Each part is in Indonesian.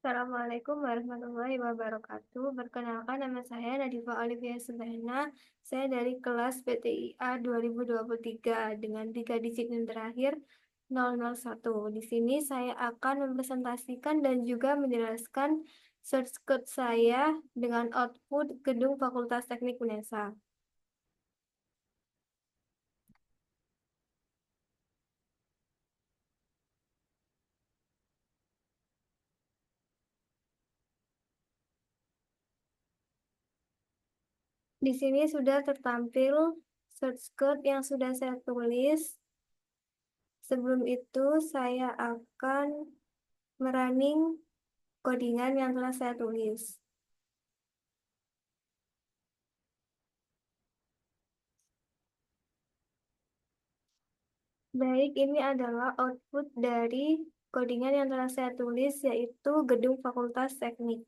Assalamualaikum warahmatullahi wabarakatuh. Perkenalkan, nama saya Nadifa Olivia Subhana. Saya dari kelas PTIA 2023 dengan 3 digit yang terakhir 001. Di sini saya akan mempresentasikan dan juga menjelaskan source code saya dengan output gedung Fakultas Teknik UNESA. Di sini sudah tertampil source code yang sudah saya tulis. Sebelum itu, saya akan merunning codingan yang telah saya tulis. Baik, ini adalah output dari codingan yang telah saya tulis, yaitu gedung Fakultas Teknik.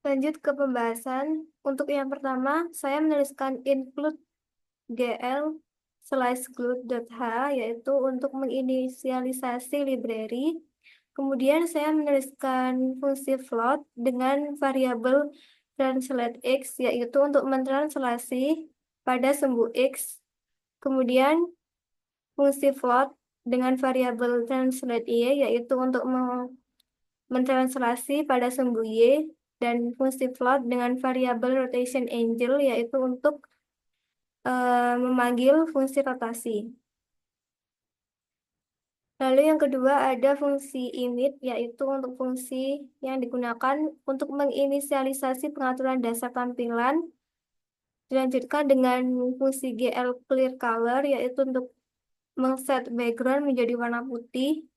Lanjut ke pembahasan. Untuk yang pertama, saya menuliskan include gl /glue.h, yaitu untuk menginisialisasi library. Kemudian saya menuliskan fungsi float dengan variabel translate x, yaitu untuk mentranslasi pada sumbu x. Kemudian fungsi float dengan variabel translate y, yaitu untuk mentranslasi pada sumbu y, dan fungsi float dengan variabel rotation angle, yaitu untuk memanggil fungsi rotasi. Lalu yang kedua ada fungsi init, yaitu untuk fungsi yang digunakan untuk menginisialisasi pengaturan dasar tampilan. Dilanjutkan dengan fungsi gl clear color, yaitu untuk men-set background menjadi warna putih.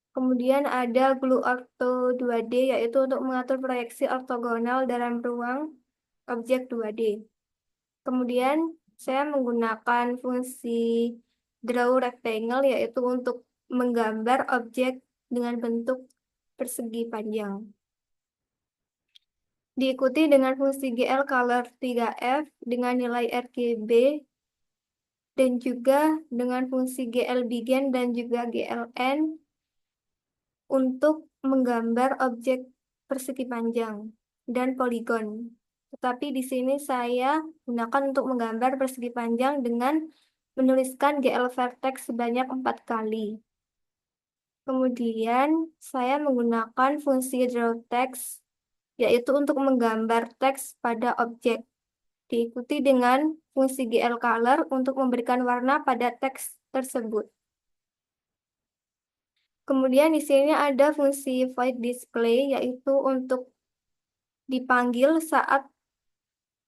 Kemudian ada glue ortho 2D, yaitu untuk mengatur proyeksi ortogonal dalam ruang objek 2D. Kemudian saya menggunakan fungsi draw rectangle, yaitu untuk menggambar objek dengan bentuk persegi panjang. Diikuti dengan fungsi gl color 3f dengan nilai RGB, dan juga dengan fungsi gl begin dan juga gln untuk menggambar objek persegi panjang dan poligon. Tetapi di sini saya gunakan untuk menggambar persegi panjang dengan menuliskan gl vertex sebanyak 4 kali. Kemudian saya menggunakan fungsi draw text, yaitu untuk menggambar teks pada objek. Diikuti dengan fungsi gl color untuk memberikan warna pada teks tersebut. Kemudian di sini ada fungsi void display, yaitu untuk dipanggil saat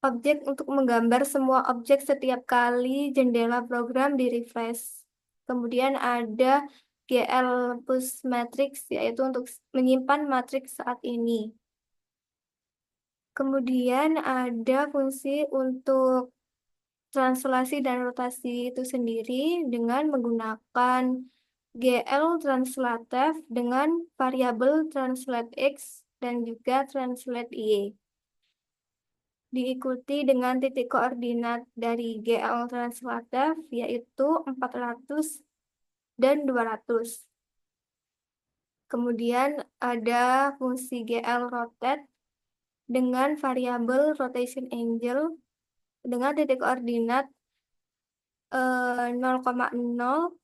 objek untuk menggambar semua objek setiap kali jendela program di refresh. Kemudian ada gl push matrix, yaitu untuk menyimpan matriks saat ini. Kemudian ada fungsi untuk translasi dan rotasi itu sendiri dengan menggunakan gl translatev dengan variabel translate x dan juga translate y. Diikuti dengan titik koordinat dari gl translatev, yaitu 400 dan 200. Kemudian ada fungsi gl rotate dengan variabel rotation angle dengan titik koordinat 0,0,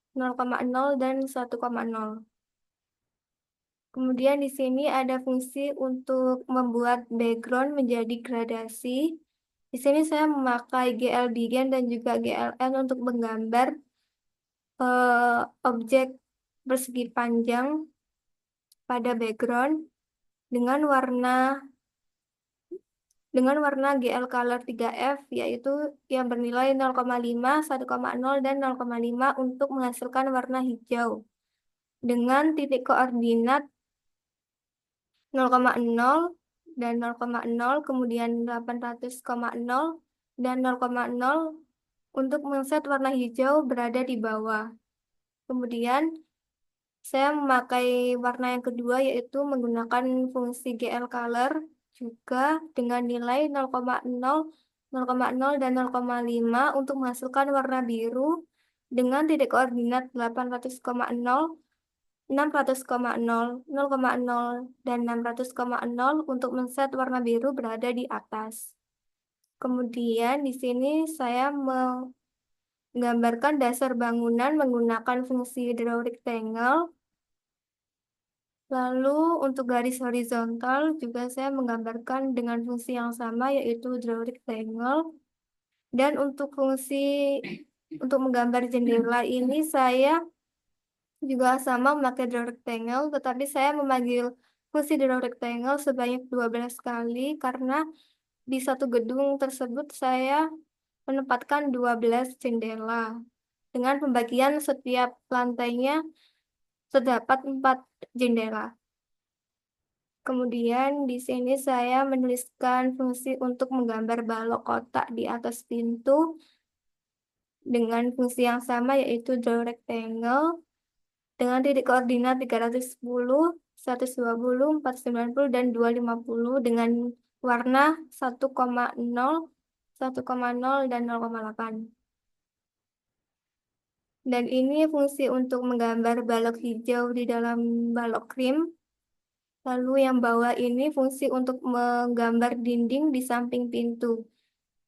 0,0, dan 1,0. Kemudian di sini ada fungsi untuk membuat background menjadi gradasi. Di sini saya memakai gl begin dan juga gln untuk menggambar objek persegi panjang pada background dengan warna gl color 3f, yaitu yang bernilai 0,5, 1,0, dan 0,5 untuk menghasilkan warna hijau dengan titik koordinat 0,0 dan 0,0, kemudian 800,0 dan 0,0 untuk men-set warna hijau berada di bawah. Kemudian saya memakai warna yang kedua, yaitu menggunakan fungsi gl color juga dengan nilai 0,0, 0,0, dan 0,5 untuk menghasilkan warna biru dengan titik koordinat 800,0, 600,0, 0,0, dan 600,0 untuk men-set warna biru berada di atas. Kemudian di sini saya menggambarkan dasar bangunan menggunakan fungsi draw rectangle. Lalu untuk garis horizontal juga saya menggambarkan dengan fungsi yang sama yaitu draw rectangle. Dan untuk fungsi untuk menggambar jendela ini saya juga sama memakai draw rectangle, tetapi saya memanggil fungsi draw rectangle sebanyak 12 kali karena di satu gedung tersebut saya menempatkan 12 jendela dengan pembagian setiap lantainya terdapat 4 jendela. Kemudian di sini saya menuliskan fungsi untuk menggambar balok kotak di atas pintu dengan fungsi yang sama yaitu draw rectangle dengan titik koordinat 310, 120, 490, dan 250 dengan warna 1,0, 1,0, dan 0,8. Dan ini fungsi untuk menggambar balok hijau di dalam balok krim. Lalu yang bawah ini fungsi untuk menggambar dinding di samping pintu.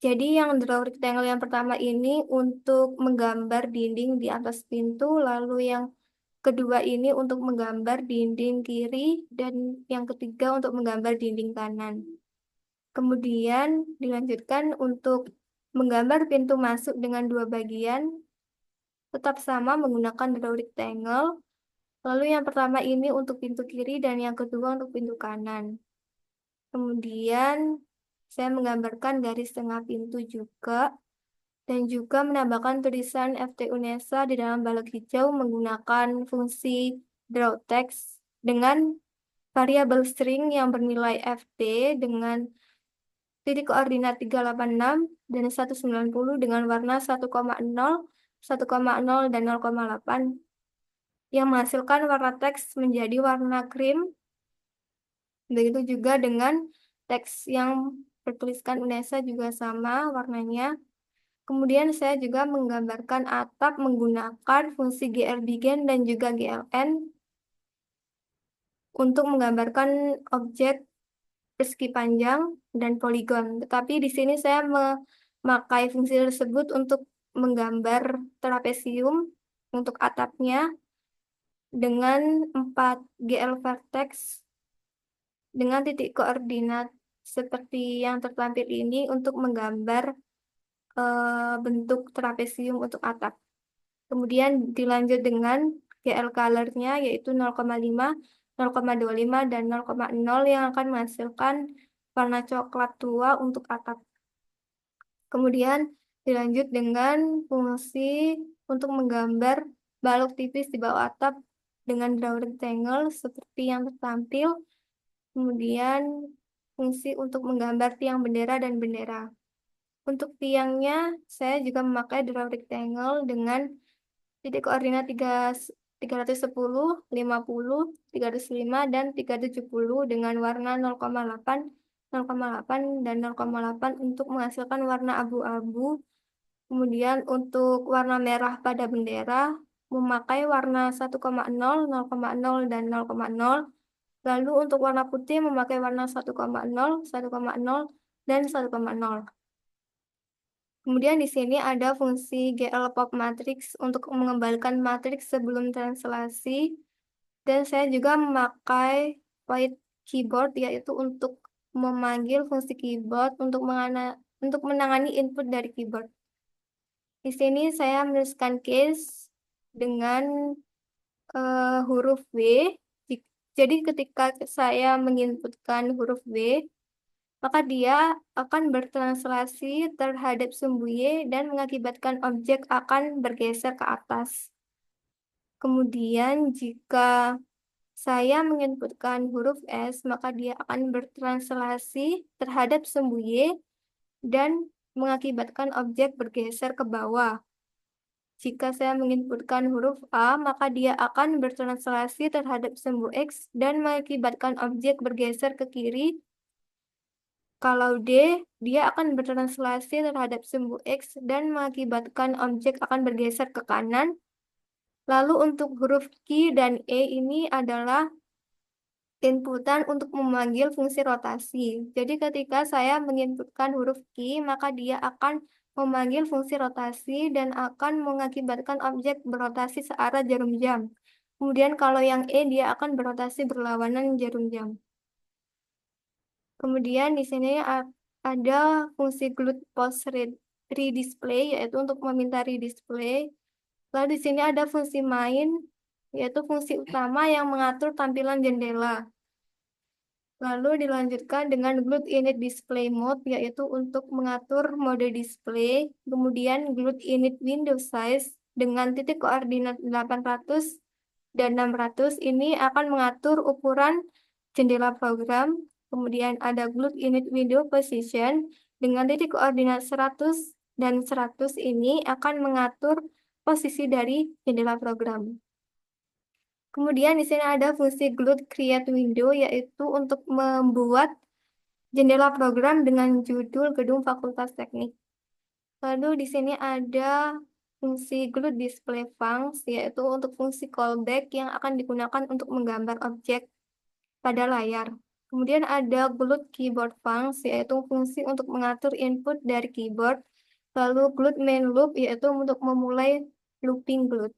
Jadi yang draw rectangle yang pertama ini untuk menggambar dinding di atas pintu, lalu yang kedua ini untuk menggambar dinding kiri, dan yang ketiga untuk menggambar dinding kanan. Kemudian dilanjutkan untuk menggambar pintu masuk dengan dua bagian, tetap sama menggunakan draw rectangle. Lalu yang pertama ini untuk pintu kiri dan yang kedua untuk pintu kanan. Kemudian saya menggambarkan garis tengah pintu juga dan juga menambahkan tulisan FT UNESA di dalam balok hijau menggunakan fungsi draw text dengan variabel string yang bernilai FT dengan titik koordinat 386 dan 190 dengan warna 1,0, 1,0, dan 0,8 yang menghasilkan warna teks menjadi warna krim. Begitu juga dengan teks yang bertuliskan UNESA juga sama warnanya. Kemudian saya juga menggambarkan atap menggunakan fungsi GL Begin dan juga GLN untuk menggambarkan objek persegi panjang dan poligon. Tetapi di sini saya memakai fungsi tersebut untuk menggambar trapesium untuk atapnya dengan 4 GL vertex dengan titik koordinat seperti yang tertampil ini untuk menggambar bentuk trapesium untuk atap. Kemudian dilanjut dengan GL color-nya yaitu 0,5, 0,25, dan 0,0 yang akan menghasilkan warna coklat tua untuk atap. Kemudian dilanjut dengan fungsi untuk menggambar balok tipis di bawah atap dengan draw rectangle seperti yang tertampil. Kemudian fungsi untuk menggambar tiang bendera dan bendera. Untuk tiangnya, saya juga memakai draw rectangle dengan titik koordinat 310, 50, 305, dan 370 dengan warna 0,8, 0,8, dan 0,8 untuk menghasilkan warna abu-abu. Kemudian untuk warna merah pada bendera, memakai warna 1,0, 0,0, dan 0,0. Lalu untuk warna putih memakai warna 1,0, 1,0, dan 1,0. Kemudian di sini ada fungsi GL Pop Matrix untuk mengembalikan matriks sebelum translasi. Dan saya juga memakai void keyboard yaitu untuk memanggil fungsi keyboard untuk menangani input dari keyboard. Di sini saya menuliskan case dengan huruf W. Jadi ketika saya menginputkan huruf W, maka dia akan bertranslasi terhadap sumbu Y dan mengakibatkan objek akan bergeser ke atas. Kemudian jika saya menginputkan huruf S, maka dia akan bertranslasi terhadap sumbu Y dan mengakibatkan objek bergeser ke bawah. Jika saya menginputkan huruf A, maka dia akan bertranslasi terhadap sumbu X dan mengakibatkan objek bergeser ke kiri. Kalau D, dia akan bertranslasi terhadap sumbu X dan mengakibatkan objek akan bergeser ke kanan. Lalu untuk huruf Q dan E ini adalah inputan untuk memanggil fungsi rotasi. Jadi ketika saya menginputkan huruf Q, maka dia akan memanggil fungsi rotasi dan akan mengakibatkan objek berotasi searah jarum jam. Kemudian kalau yang E, dia akan berotasi berlawanan jarum jam. Kemudian di sini ada fungsi glut post redisplay, yaitu untuk meminta redisplay. Lalu di sini ada fungsi main, yaitu fungsi utama yang mengatur tampilan jendela. Lalu dilanjutkan dengan glut init display mode, yaitu untuk mengatur mode display. Kemudian glut init window size dengan titik koordinat 800 dan 600 ini akan mengatur ukuran jendela program. Kemudian ada glut init window position dengan titik koordinat 100 dan 100 ini akan mengatur posisi dari jendela program. Kemudian di sini ada fungsi glut create window, yaitu untuk membuat jendela program dengan judul gedung Fakultas Teknik. Lalu di sini ada fungsi glut display function, yaitu untuk fungsi callback yang akan digunakan untuk menggambar objek pada layar. Kemudian ada glut keyboard function, yaitu fungsi untuk mengatur input dari keyboard. Lalu glut main loop, yaitu untuk memulai looping glut.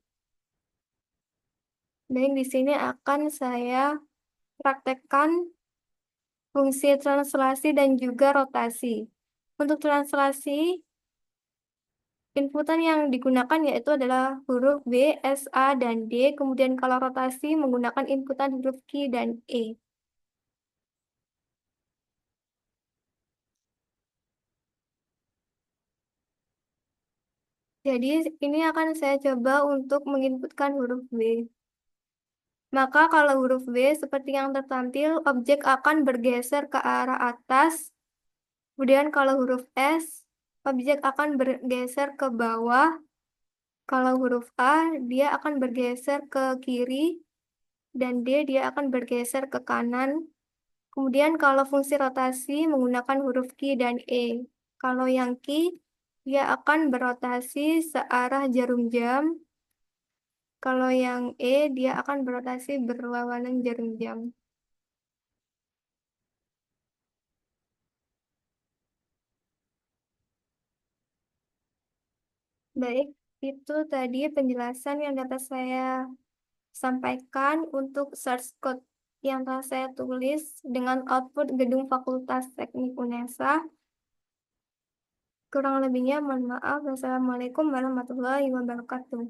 Dan di sini akan saya praktekkan fungsi translasi dan juga rotasi. Untuk translasi, inputan yang digunakan yaitu adalah huruf B, S, A, dan D. Kemudian kalau rotasi menggunakan inputan huruf Q dan E. Jadi ini akan saya coba untuk menginputkan huruf B. Maka kalau huruf B seperti yang tertampil, objek akan bergeser ke arah atas. Kemudian kalau huruf S, objek akan bergeser ke bawah. Kalau huruf A, dia akan bergeser ke kiri, dan D, dia akan bergeser ke kanan. Kemudian kalau fungsi rotasi menggunakan huruf Q dan E. Kalau yang Q, dia akan berotasi searah jarum jam. Kalau yang E, dia akan berotasi berlawanan jarum jam. Baik, itu tadi penjelasan yang dapat saya sampaikan untuk source code yang telah saya tulis dengan output gedung Fakultas Teknik UNESA. Kurang lebihnya mohon maaf. Wassalamualaikum warahmatullahi wabarakatuh.